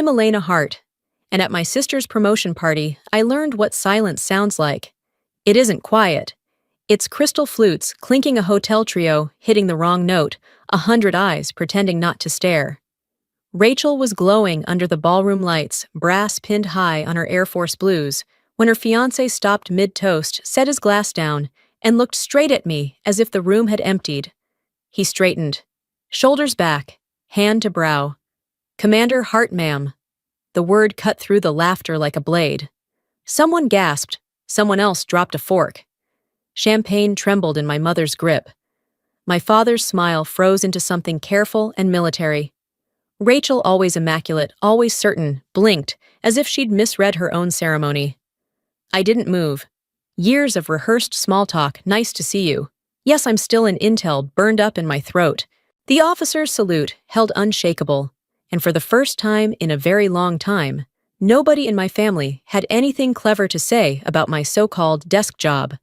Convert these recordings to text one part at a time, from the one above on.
I'm Elena Hart, and at my sister's promotion party, I learned what silence sounds like. It isn't quiet. It's crystal flutes clinking, a hotel trio hitting the wrong note, 100 eyes pretending not to stare. Rachel was glowing under the ballroom lights, brass pinned high on her Air Force blues, when her fiancé stopped mid-toast, set his glass down, and looked straight at me as if the room had emptied. He straightened, shoulders back, hand to brow. "Commander Hart, ma'am." The word cut through the laughter like a blade. Someone gasped, someone else dropped a fork. Champagne trembled in my mother's grip. My father's smile froze into something careful and military. Rachel, always immaculate, always certain, blinked, as if she'd misread her own ceremony. I didn't move. Years of rehearsed small talk, "Nice to see you." Yes, I'm still in intel, burned up in my throat. The officer's salute held unshakable, and for the first time in a very long time, nobody in my family had anything clever to say about my so-called desk job.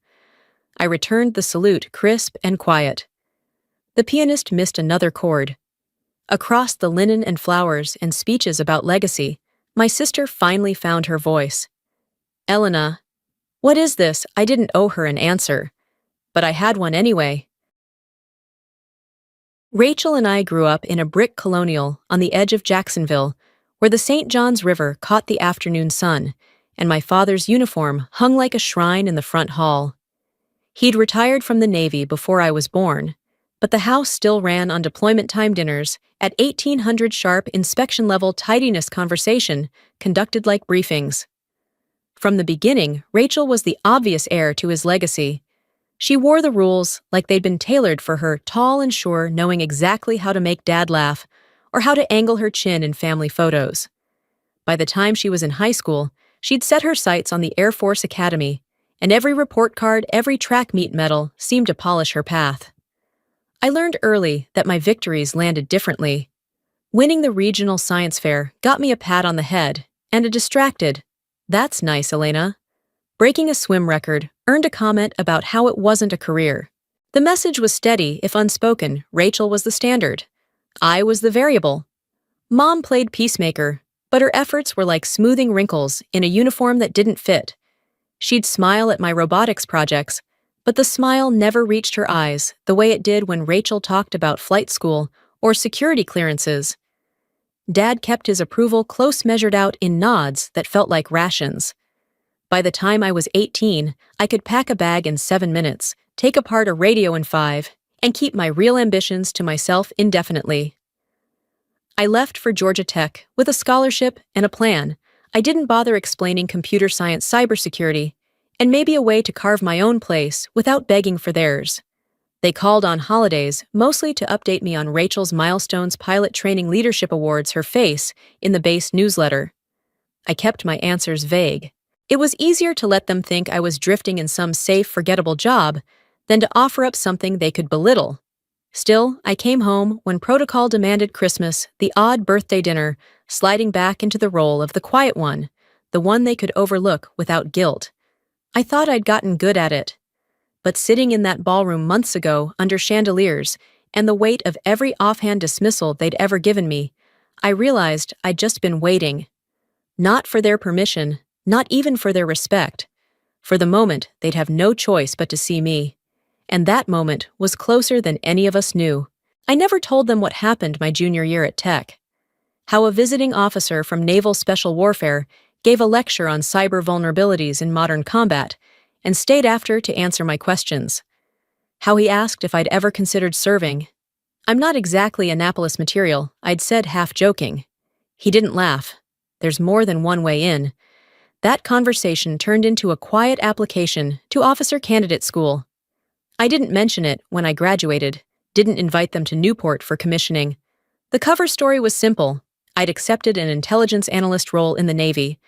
I returned the salute, crisp and quiet. The pianist missed another chord. Across the linen and flowers and speeches about legacy, my sister finally found her voice. "Elena, what is this?" I didn't owe her an answer, but I had one anyway. Rachel and I grew up in a brick colonial on the edge of Jacksonville, where the St. Johns River caught the afternoon sun, and my father's uniform hung like a shrine in the front hall. He'd retired from the Navy before I was born, but the house still ran on deployment time dinners at 1800 sharp, inspection-level tidiness conversation conducted like briefings. From the beginning, Rachel was the obvious heir to his legacy. She wore the rules like they'd been tailored for her, tall and sure, knowing exactly how to make Dad laugh or how to angle her chin in family photos. By the time she was in high school, she'd set her sights on the Air Force Academy, and every report card, every track meet medal seemed to polish her path. I learned early that my victories landed differently. Winning the regional science fair got me a pat on the head and a distracted, "That's nice, Elena." Breaking a swim record earned a comment about how it wasn't a career. The message was steady, if unspoken. Rachel was the standard. I was the variable. Mom played peacemaker, but her efforts were like smoothing wrinkles in a uniform that didn't fit. She'd smile at my robotics projects, but the smile never reached her eyes the way it did when Rachel talked about flight school or security clearances. Dad kept his approval close, measured out in nods that felt like rations. By the time I was 18, I could pack a bag in 7 minutes, take apart a radio in 5, and keep my real ambitions to myself indefinitely. I left for Georgia Tech with a scholarship and a plan. I didn't bother explaining computer science, cybersecurity, and maybe a way to carve my own place without begging for theirs. They called on holidays, mostly to update me on Rachel's milestones, pilot training, leadership awards, her face in the base newsletter. I kept my answers vague. It was easier to let them think I was drifting in some safe, forgettable job than to offer up something they could belittle. Still, I came home when protocol demanded Christmas, the odd birthday dinner, sliding back into the role of the quiet one, the one they could overlook without guilt. I thought I'd gotten good at it. But sitting in that ballroom months ago under chandeliers and the weight of every offhand dismissal they'd ever given me, I realized I'd just been waiting. Not for their permission, not even for their respect. For the moment, they'd have no choice but to see me. And that moment was closer than any of us knew. I never told them what happened my junior year at Tech. How a visiting officer from Naval Special Warfare gave a lecture on cyber vulnerabilities in modern combat and stayed after to answer my questions. How he asked if I'd ever considered serving. "I'm not exactly Annapolis material," I'd said, half joking. He didn't laugh. "There's more than one way in." That conversation turned into a quiet application to officer candidate school. I didn't mention it when I graduated, didn't invite them to Newport for commissioning. The cover story was simple. I'd accepted an intelligence analyst role in the Navy.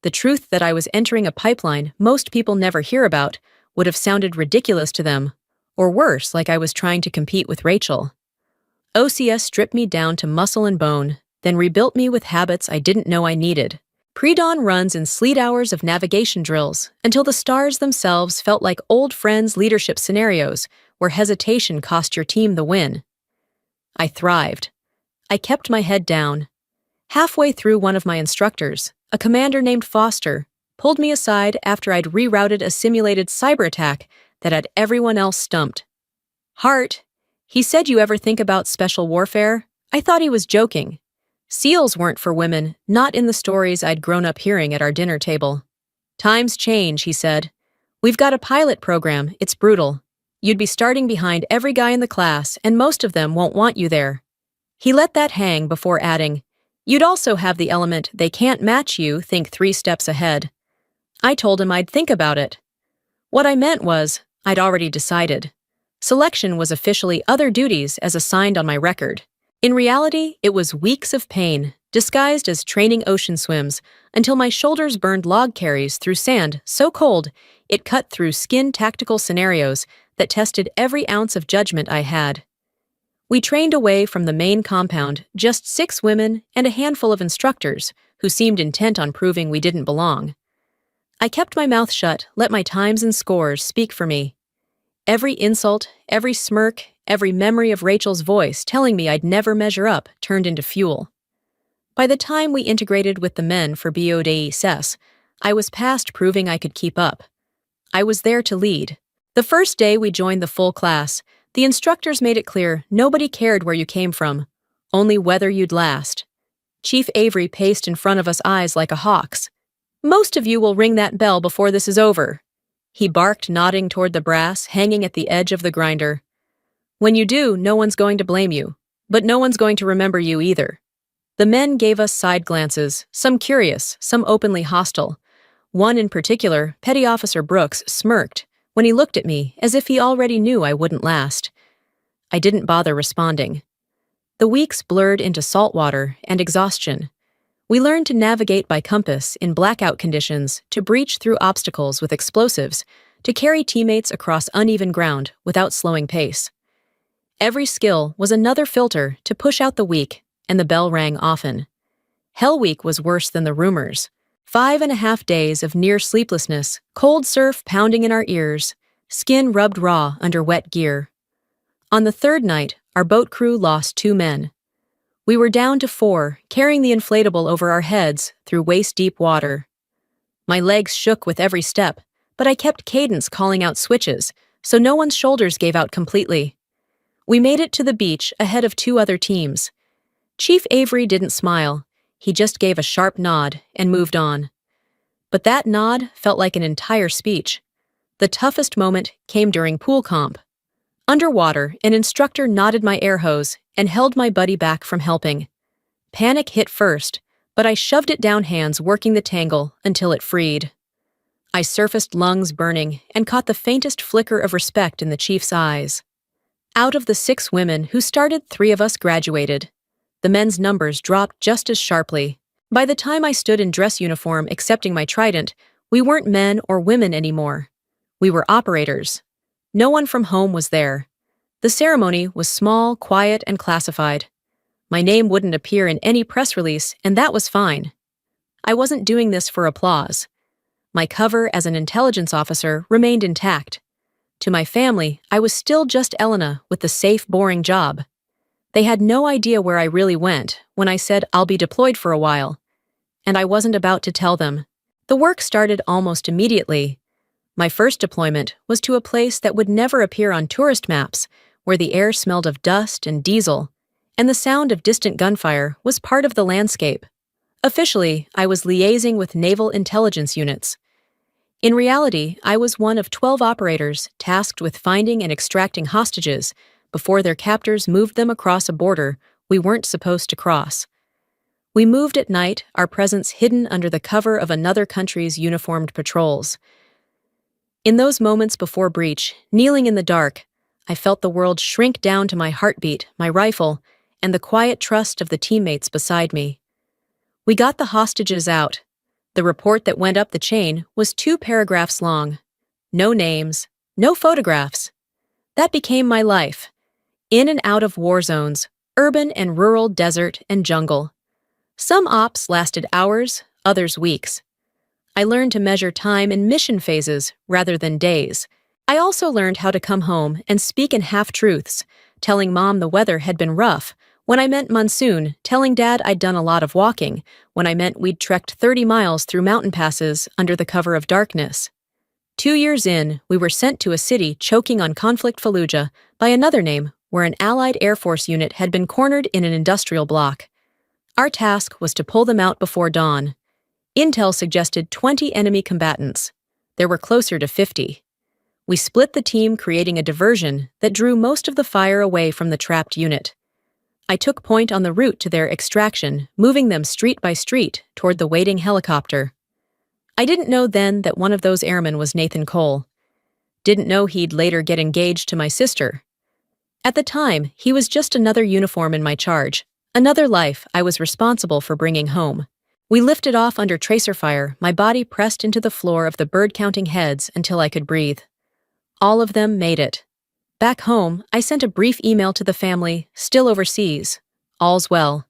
The truth that I was entering a pipeline most people never hear about would have sounded ridiculous to them, or worse, like I was trying to compete with Rachel. OCS stripped me down to muscle and bone, then rebuilt me with habits I didn't know I needed. Pre-dawn runs and sleet hours of navigation drills until the stars themselves felt like old friends, leadership scenarios where hesitation cost your team the win. I thrived. I kept my head down. Halfway through, one of my instructors, a commander named Foster, pulled me aside after I'd rerouted a simulated cyber attack that had everyone else stumped. "Hart," he said, "you ever think about special warfare?" I thought he was joking. SEALs weren't for women, not in the stories I'd grown up hearing at our dinner table. "Times change," he said. "We've got a pilot program, it's brutal. You'd be starting behind every guy in the class, and most of them won't want you there." He let that hang before adding, "You'd also have the element they can't match you, think 3 steps ahead." I told him I'd think about it. What I meant was, I'd already decided. Selection was officially other duties as assigned on my record. In reality, it was weeks of pain, disguised as training ocean swims, until my shoulders burned log carries through sand so cold it cut through skin tactical scenarios that tested every ounce of judgment I had. We trained away from the main compound, just 6 women and a handful of instructors who seemed intent on proving we didn't belong. I kept my mouth shut, let my times and scores speak for me. Every insult, every smirk, every memory of Rachel's voice telling me I'd never measure up turned into fuel. By the time we integrated with the men for BODESS, I was past proving I could keep up. I was there to lead. The first day we joined the full class, the instructors made it clear nobody cared where you came from, only whether you'd last. Chief Avery paced in front of us, eyes like a hawk's. "Most of you will ring that bell before this is over," he barked, nodding toward the brass hanging at the edge of the grinder. "When you do, no one's going to blame you, but no one's going to remember you either." The men gave us side glances, some curious, some openly hostile. One in particular, Petty Officer Brooks, smirked when he looked at me as if he already knew I wouldn't last. I didn't bother responding. The weeks blurred into saltwater and exhaustion. We learned to navigate by compass in blackout conditions, to breach through obstacles with explosives, to carry teammates across uneven ground without slowing pace. Every skill was another filter to push out the weak, and the bell rang often. Hell Week was worse than the rumors. 5.5 days of near sleeplessness, cold surf pounding in our ears, skin rubbed raw under wet gear. On the 3rd night, our boat crew lost 2 men. We were down to 4, carrying the inflatable over our heads through waist-deep water. My legs shook with every step, but I kept cadence calling out switches, so no one's shoulders gave out completely. We made it to the beach ahead of 2 other teams. Chief Avery didn't smile. He just gave a sharp nod and moved on. But that nod felt like an entire speech. The toughest moment came during pool comp. Underwater, an instructor knotted my air hose and held my buddy back from helping. Panic hit first, but I shoved it down, hands working the tangle until it freed. I surfaced, lungs burning, and caught the faintest flicker of respect in the chief's eyes. Out of the 6 women who started, 3 of us graduated. The men's numbers dropped just as sharply. By the time I stood in dress uniform accepting my trident, we weren't men or women anymore. We were operators. No one from home was there. The ceremony was small, quiet, and classified. My name wouldn't appear in any press release, and that was fine. I wasn't doing this for applause. My cover as an intelligence officer remained intact. To my family, I was still just Elena with the safe, boring job. They had no idea where I really went when I said I'll be deployed for a while, and I wasn't about to tell them. The work started almost immediately. My first deployment was to a place that would never appear on tourist maps, where the air smelled of dust and diesel, and the sound of distant gunfire was part of the landscape. Officially, I was liaising with naval intelligence units. In reality, I was one of 12 operators tasked with finding and extracting hostages before their captors moved them across a border we weren't supposed to cross. We moved at night, our presence hidden under the cover of another country's uniformed patrols. In those moments before breach, kneeling in the dark, I felt the world shrink down to my heartbeat, my rifle, and the quiet trust of the teammates beside me. We got the hostages out. The report that went up the chain was 2 paragraphs long. No names, no photographs. That became my life. In and out of war zones, urban and rural, desert and jungle. Some ops lasted hours, others weeks. I learned to measure time in mission phases rather than days. I also learned how to come home and speak in half-truths, telling Mom the weather had been rough When I meant monsoon, telling Dad I'd done a lot of walking, when I meant we'd trekked 30 miles through mountain passes under the cover of darkness. 2 years in, we were sent to a city choking on conflict Fallujah by another name, where an Allied Air Force unit had been cornered in an industrial block. Our task was to pull them out before dawn. Intel suggested 20 enemy combatants. There were closer to 50. We split the team, creating a diversion that drew most of the fire away from the trapped unit. I took point on the route to their extraction, moving them street by street toward the waiting helicopter. I didn't know then that one of those airmen was Nathan Cole. Didn't know he'd later get engaged to my sister. At the time, he was just another uniform in my charge, another life I was responsible for bringing home. We lifted off under tracer fire, my body pressed into the floor of the bird-counting heads until I could breathe. All of them made it. Back home, I sent a brief email to the family, still overseas. All's well.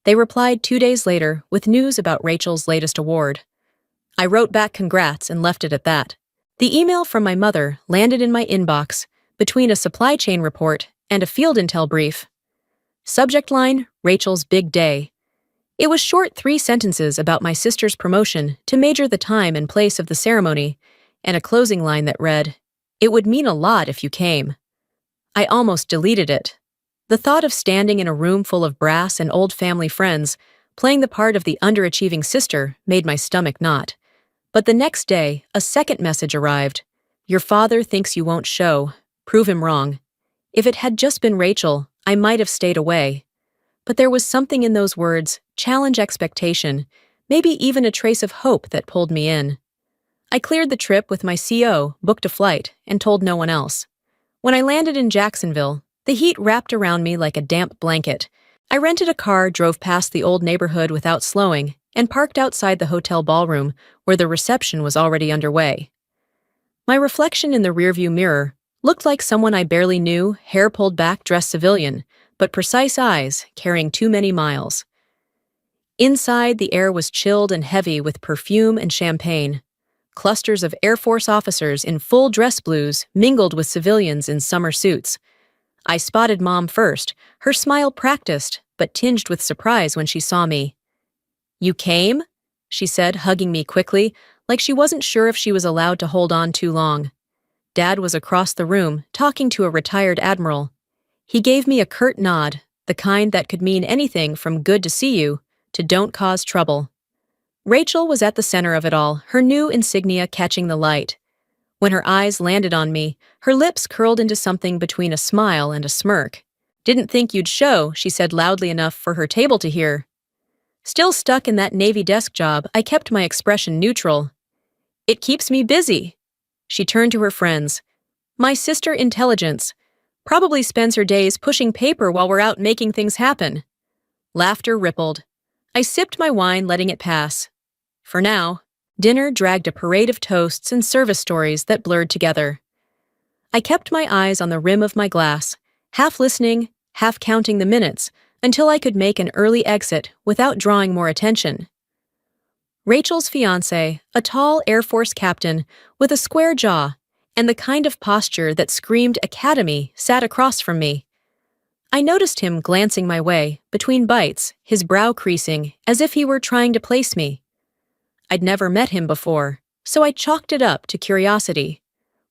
They replied 2 days later with news about Rachel's latest award. I wrote back congrats and left it at that. The email from my mother landed in my inbox between a supply chain report and a field intel brief. Subject line, Rachel's big day. It was short 3 sentences about my sister's promotion to major, the time and place of the ceremony, and a closing line that read, "It would mean a lot if you came." I almost deleted it. The thought of standing in a room full of brass and old family friends, playing the part of the underachieving sister, made my stomach knot. But the next day, a second message arrived. "Your father thinks you won't show. Prove him wrong." If it had just been Rachel, I might have stayed away. But there was something in those words, challenge expectation, maybe even a trace of hope that pulled me in. I cleared the trip with my CO, booked a flight, and told no one else. When I landed in Jacksonville, the heat wrapped around me like a damp blanket. I rented a car, drove past the old neighborhood without slowing, and parked outside the hotel ballroom where the reception was already underway. My reflection in the rearview mirror looked like someone I barely knew, hair pulled back, dressed civilian, but precise eyes, carrying too many miles. Inside, the air was chilled and heavy with perfume and champagne. Clusters of Air Force officers in full dress blues mingled with civilians in summer suits. I spotted Mom first, her smile practiced, but tinged with surprise when she saw me. "You came?" she said, hugging me quickly, like she wasn't sure if she was allowed to hold on too long. Dad was across the room, talking to a retired admiral. He gave me a curt nod, the kind that could mean anything from "good to see you" to "don't cause trouble." Rachel was at the center of it all, her new insignia catching the light. When her eyes landed on me, her lips curled into something between a smile and a smirk. "Didn't think you'd show," she said loudly enough for her table to hear. Still stuck in that Navy desk job, I kept my expression neutral. "It keeps me busy." She turned to her friends. "My sister Intelligence probably spends her days pushing paper while we're out making things happen." Laughter rippled. I sipped my wine, letting it pass. For now, dinner dragged a parade of toasts and service stories that blurred together. I kept my eyes on the rim of my glass, half listening, half counting the minutes, until I could make an early exit without drawing more attention. Rachel's fiancé, a tall Air Force captain with a square jaw and the kind of posture that screamed academy, sat across from me. I noticed him glancing my way, between bites, his brow creasing, as if he were trying to place me. I'd never met him before, so I chalked it up to curiosity.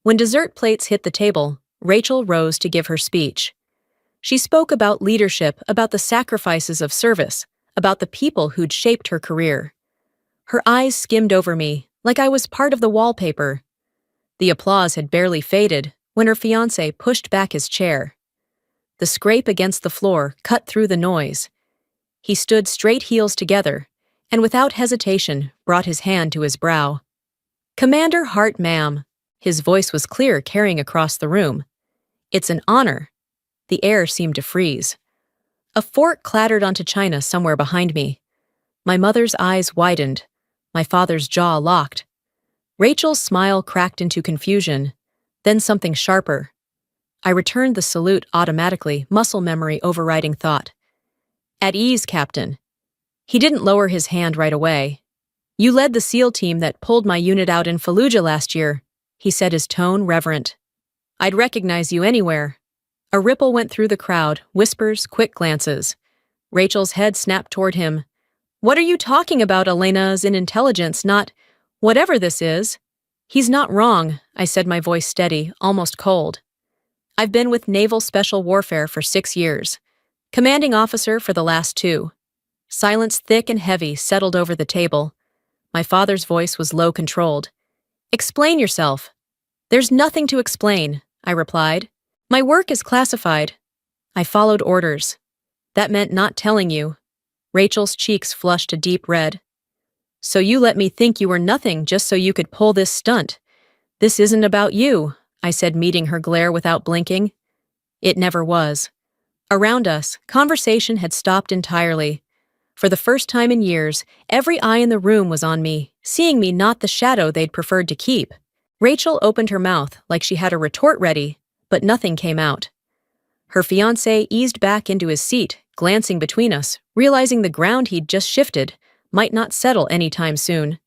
When dessert plates hit the table, Rachel rose to give her speech. She spoke about leadership, about the sacrifices of service, about the people who'd shaped her career. Her eyes skimmed over me, like I was part of the wallpaper. The applause had barely faded when her fiancé pushed back his chair. The scrape against the floor cut through the noise. He stood straight, heels together, and without hesitation brought his hand to his brow. "Commander Hart, ma'am." His voice was clear, carrying across the room. "It's an honor." The air seemed to freeze. A fork clattered onto china somewhere behind me. My mother's eyes widened. My father's jaw locked. Rachel's smile cracked into confusion, then something sharper. I returned the salute automatically, muscle memory overriding thought. "At ease, Captain." He didn't lower his hand right away. "You led the SEAL team that pulled my unit out in Fallujah last year," he said, his tone reverent. "I'd recognize you anywhere." A ripple went through the crowd, whispers, quick glances. Rachel's head snapped toward him. What are you talking about, Elena's in intelligence, not whatever this is? He's not wrong, I said, my voice steady, almost cold. I've been with Naval Special Warfare for 6 years. Commanding officer for the last 2. Silence thick and heavy settled over the table. My father's voice was low controlled. Explain yourself. There's nothing to explain, I replied. My work is classified. I followed orders. That meant not telling you. Rachel's cheeks flushed a deep red. So you let me think you were nothing just so you could pull this stunt. This isn't about you, I said, meeting her glare without blinking. It never was. Around us, conversation had stopped entirely. For the first time in years, every eye in the room was on me, seeing me not the shadow they'd preferred to keep. Rachel opened her mouth like she had a retort ready, but nothing came out. Her fiancé eased back into his seat, glancing between us, realizing the ground he'd just shifted might not settle any time soon.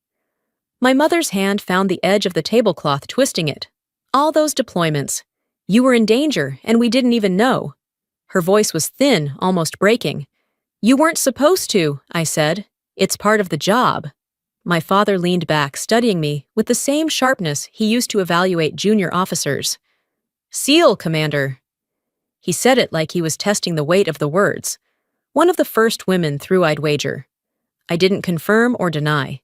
My mother's hand found the edge of the tablecloth, twisting it. All those deployments. You were in danger, and we didn't even know. Her voice was thin, almost breaking. You weren't supposed to, I said. It's part of the job. My father leaned back, studying me with the same sharpness he used to evaluate junior officers. SEAL, Commander. He said it like he was testing the weight of the words. One of the first women through, I'd wager. I didn't confirm or deny.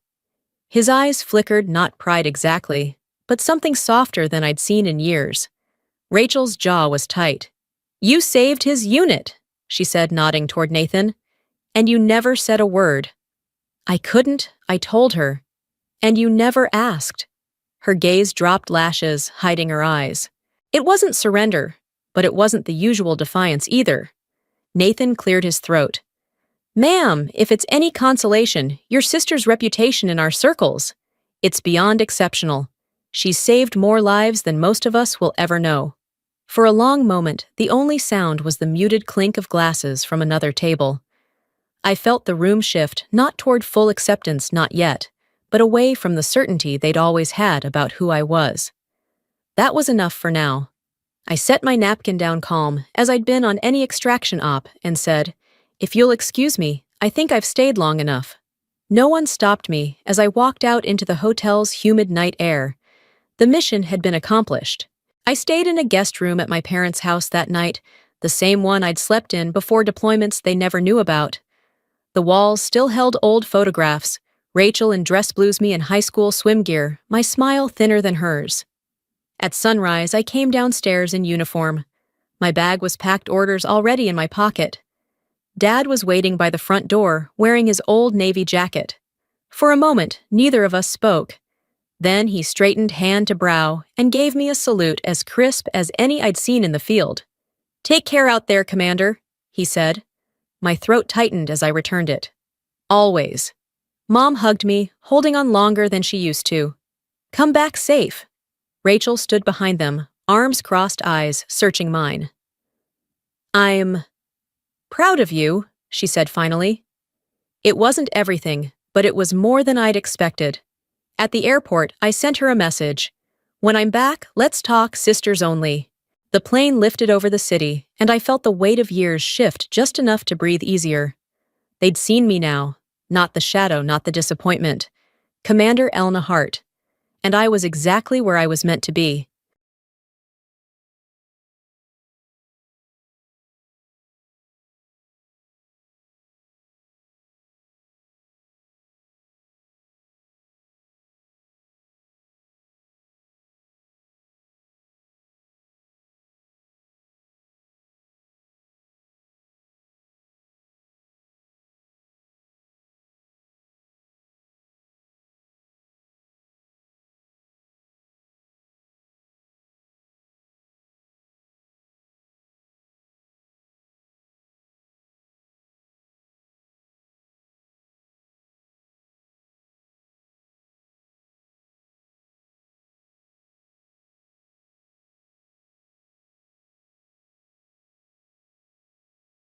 His eyes flickered, not pride exactly, but something softer than I'd seen in years. Rachel's jaw was tight. You saved his unit, she said, nodding toward Nathan. And you never said a word. I couldn't, I told her. And you never asked. Her gaze dropped lashes, hiding her eyes. It wasn't surrender, but it wasn't the usual defiance either. Nathan cleared his throat. Ma'am, if it's any consolation, your sister's reputation in our circles. It's beyond exceptional. She's saved more lives than most of us will ever know. For a long moment, the only sound was the muted clink of glasses from another table. I felt the room shift, not toward full acceptance, not yet, but away from the certainty they'd always had about who I was. That was enough for now. I set my napkin down calm, as I'd been on any extraction op, and said, If you'll excuse me, I think I've stayed long enough. No one stopped me as I walked out into the hotel's humid night air. The mission had been accomplished. I stayed in a guest room at my parents' house that night, the same one I'd slept in before deployments they never knew about. The walls still held old photographs, Rachel in dress blues, me in high school swim gear, my smile thinner than hers. At sunrise, I came downstairs in uniform. My bag was packed, orders already in my pocket. Dad was waiting by the front door, wearing his old navy jacket. For a moment, neither of us spoke. Then he straightened hand to brow and gave me a salute as crisp as any I'd seen in the field. Take care out there, Commander, he said. My throat tightened as I returned it. Always. Mom hugged me, holding on longer than she used to. Come back safe. Rachel stood behind them, arms crossed, eyes searching mine. I'm proud of you, she said finally. It wasn't everything, but it was more than I'd expected. At the airport, I sent her a message. When I'm back, let's talk sisters only. The plane lifted over the city, and I felt the weight of years shift just enough to breathe easier. They'd seen me now, not the shadow, not the disappointment. Commander Elena Hart. And I was exactly where I was meant to be.